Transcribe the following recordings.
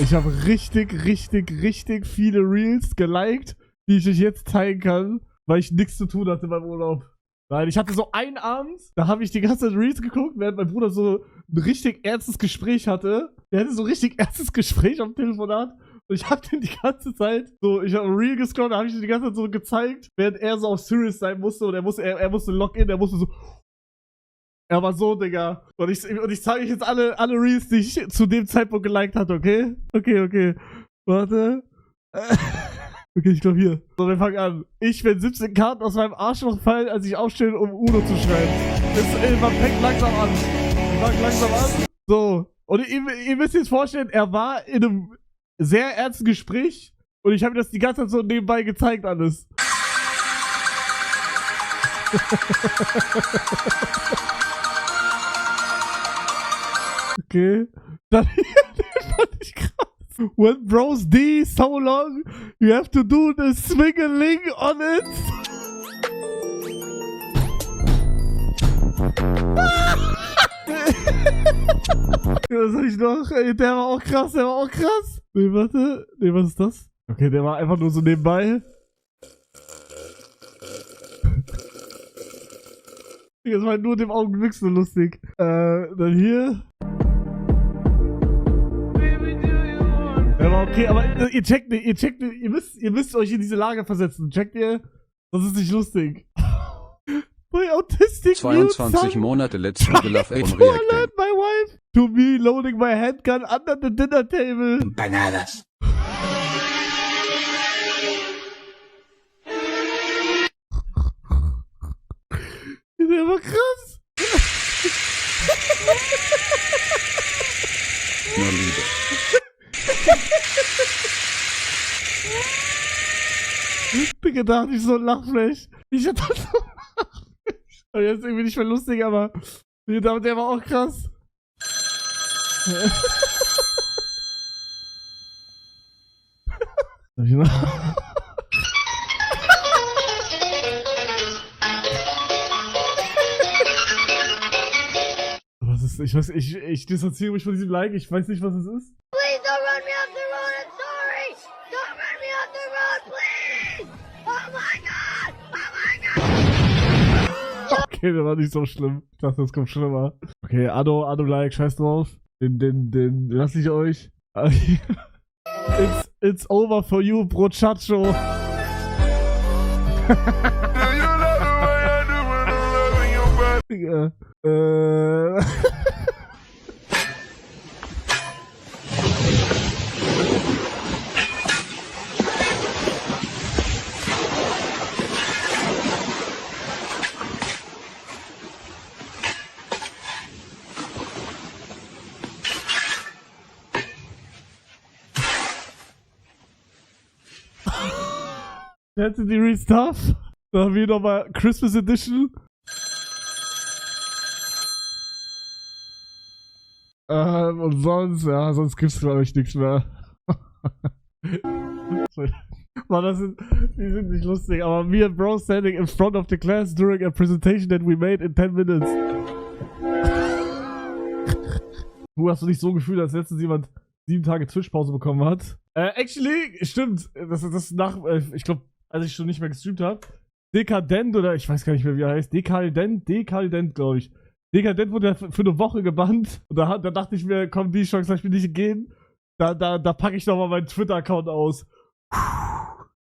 Ich habe richtig viele Reels geliked, die ich euch jetzt zeigen kann, weil ich nichts zu tun hatte beim Urlaub. Nein, ich hatte so einen Abend, da habe ich die ganze Zeit Reels geguckt, während mein Bruder so ein richtig ernstes Gespräch hatte. Der hatte so ein richtig ernstes Gespräch am Telefonat. Und ich hab den die ganze Zeit so, ich habe ein Reel gescrollt, da habe ich den die ganze Zeit so gezeigt, während er so auf Serious sein musste und er musste Login, er musste so. Er war so, Digga. Und ich zeige euch jetzt alle Reels, die ich zu dem Zeitpunkt geliked hatte, okay? Okay. Warte. Okay, ich glaube hier. So, wir fangen an. Ich, wenn 17 Karten aus meinem Arschloch fallen, als ich aufstehe, um Uno zu schreiben. Man fängt langsam an. Wir fangen langsam an. So. Und ihr müsst jetzt vorstellen, er war in einem sehr ernsten Gespräch und ich habe mir das die ganze Zeit so nebenbei gezeigt alles. Okay. Dann den fand ich krass. When bros D so long, you have to do the swinging on it. Was soll ich noch? Ey, der war auch krass. Nee, warte. Nee, was ist das? Okay, der war einfach nur so nebenbei. Das war nur dem Augenblick so lustig. Dann hier. Der war okay, aber ihr checkt nicht, ihr müsst euch in diese Lage versetzen. Checkt ihr? Das ist nicht lustig. My autistic 22 Monate let's do the love and reacting. My wife to me loading my handgun under the dinner table. Empanadas. Der war krass. Nur Liebe. Digga, da hatte ich so ein Lachflash. Ich hatte so ein Lachflash. Aber jetzt irgendwie nicht mehr lustig, aber der war auch krass. Was ist, ich distanziere mich von diesem Like, ich weiß nicht, was es ist. Please don't run me off the road, I'm sorry! Don't run me off the road, please! Oh my god! Oh my god! Okay, der war nicht so schlimm. Ich dachte, das kommt schlimmer. Okay, Addo Like, scheiß drauf. Den lass ich euch. It's over for you, Brochacho. Digga. Hätte die Restuff. Da haben wir nochmal Christmas Edition. Und sonst gibt's glaube ich nichts mehr. Mann, die sind nicht lustig, aber me and bro standing in front of the class during a presentation that we made in 10 minutes. Du hast du nicht so gefühlt, als letztens jemand 7 Tage Twitch-Pause bekommen hat? Actually, stimmt. Das ist nach, ich glaube, als ich schon nicht mehr gestreamt habe. Dekadent oder ich weiß gar nicht mehr, wie er heißt. Dekadent, glaube ich. Dekadent wurde für eine Woche gebannt. Und da dachte ich mir, komm, die Chance lass ich mir nicht gehen. Da packe ich nochmal meinen Twitter-Account aus.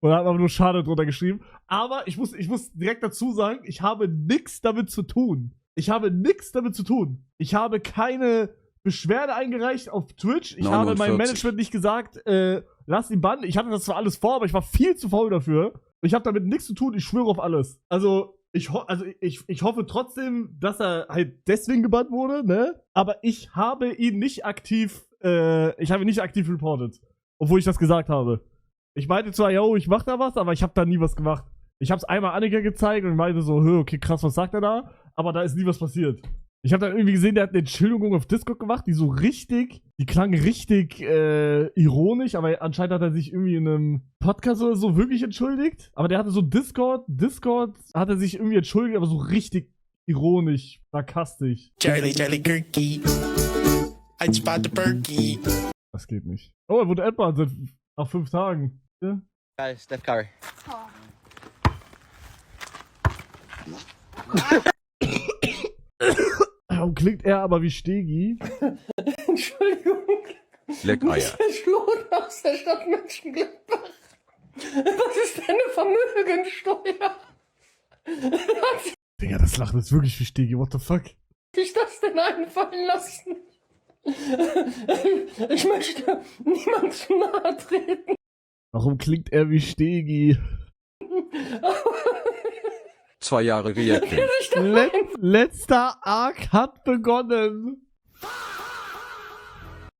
Und da hat man nur schade drunter geschrieben. Aber ich muss direkt dazu sagen, ich habe nichts damit zu tun. Ich habe keine Beschwerde eingereicht auf Twitch. Ich habe meinem Management nicht gesagt, lass ihn bannen. Ich hatte das zwar alles vor, aber ich war viel zu faul dafür. Ich habe damit nichts zu tun, ich schwöre auf alles. Also ich hoffe trotzdem, dass er halt deswegen gebannt wurde, ne? Aber ich habe ihn nicht aktiv, reported. Obwohl ich das gesagt habe. Ich meinte zwar, yo, ich mach da was, aber ich habe da nie was gemacht. Ich habe es einmal Annika gezeigt und meinte so, okay, krass, was sagt er da? Aber da ist nie was passiert. Ich habe dann irgendwie gesehen, der hat eine Entschuldigung auf Discord gemacht, die klang richtig ironisch, aber anscheinend hat er sich irgendwie in einem Podcast oder so wirklich entschuldigt. Aber der hatte so Discord hat er sich irgendwie entschuldigt, aber so richtig ironisch, sarkastisch. Charlie Gurky, I spot the Berkey. Das geht nicht. Oh, er wurde entbannt nach 5 Tagen. Ja? Geil, Steph Curry. Warum klingt er aber wie Stegi? Entschuldigung. Leckeier. Der Schlot aus der Stadt Mönchengladbach. Was ist denn eine Vermögenssteuer? Hat Digga, das Lachen ist wirklich wie Stegi. What the fuck? sich das denn einfallen lassen? Ich möchte niemand zu nahe treten. Warum klingt er wie Stegi? 2 Jahre Reacting. Letzter Arc hat begonnen.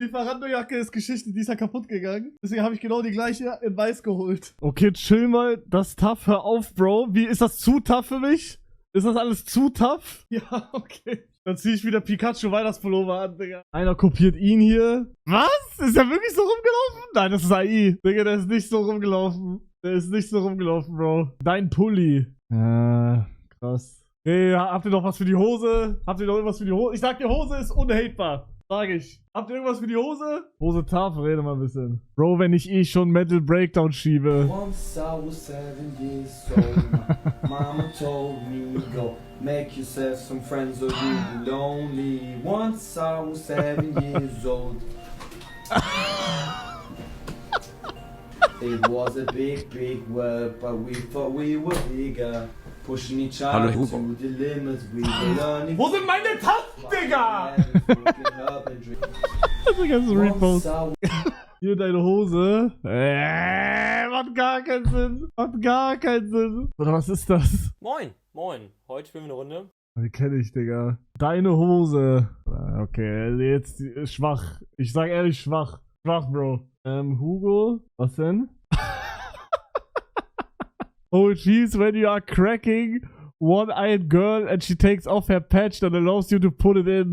Die Lieferando-Jacke ist Geschichte, die ist ja kaputt gegangen. Deswegen habe ich genau die gleiche in weiß geholt. Okay, chill mal. Das tough, hör auf, Bro. Wie, ist das zu tough für mich? Ist das alles zu tough? Ja, okay. Dann ziehe ich wieder Pikachu Weihnachtspullover an, Digga. Einer kopiert ihn hier. Was? Ist er wirklich so rumgelaufen? Nein, das ist AI. Digga, der ist nicht so rumgelaufen. Der ist nicht so rumgelaufen, Bro. Dein Pulli. Krass. Hey, habt ihr noch was für die Hose? Habt ihr noch irgendwas für die Hose? Ich sag, die Hose ist unhatebar. Sag ich. Habt ihr irgendwas für die Hose? Hose Tafel, rede mal ein bisschen. Bro, wenn ich schon Metal Breakdown schiebe. Once I was 7 years old, Mama told me go make yourself some friends or you'll be lonely. Once I was 7 years old. It was a big, big world, but we thought we were bigger. Pushing each Hallo, other Hugo. to the limits, we were learning. Wo sind meine Tasten, Digga? Das ist ein ganzes Once Repost. I Hier deine Hose. Macht gar keinen Sinn. Macht gar keinen Sinn. Oder was ist das? Moin, moin. Heute spielen wir eine Runde. Die kenne ich, Digga. Deine Hose. Okay, jetzt schwach. Ich sag ehrlich schwach. Schwach, Bro. Hugo. Was denn? Oh, jeez, when you are cracking one-eyed girl and she takes off her patch that allows you to put it in.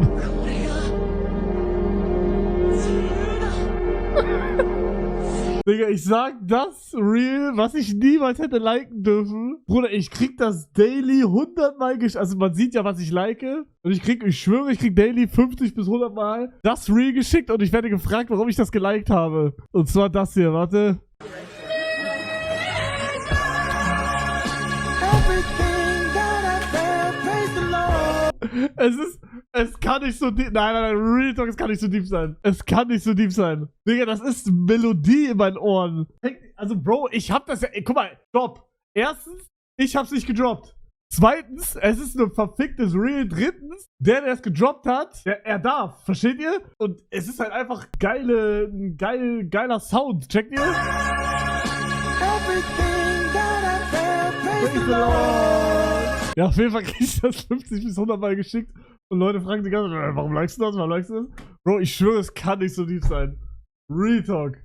Digga, ich sag das real, was ich niemals hätte liken dürfen. Bruder, ich krieg das daily 100 Mal also man sieht ja, was ich like. Und ich schwöre, ich krieg daily 50 bis 100 Mal das real geschickt und ich werde gefragt, warum ich das geliked habe. Und zwar das hier, warte. Es kann nicht so deep, nein, Real Talk, es kann nicht so deep sein. Es kann nicht so deep sein. Digga, das ist Melodie in meinen Ohren. Also, Bro, ich hab das ja, guck mal, stopp. Erstens, ich hab's nicht gedroppt. Zweitens, es ist ein verficktes Real. Drittens, der es gedroppt hat, er darf, versteht ihr? Und es ist halt einfach geiler Sound, checkt ihr? Ja, auf jeden Fall krieg ich das 50 bis 100 Mal geschickt und Leute fragen sich ganz, warum likest du das, warum likest du das? Bro, ich schwöre, es kann nicht so deep sein. Real Talk.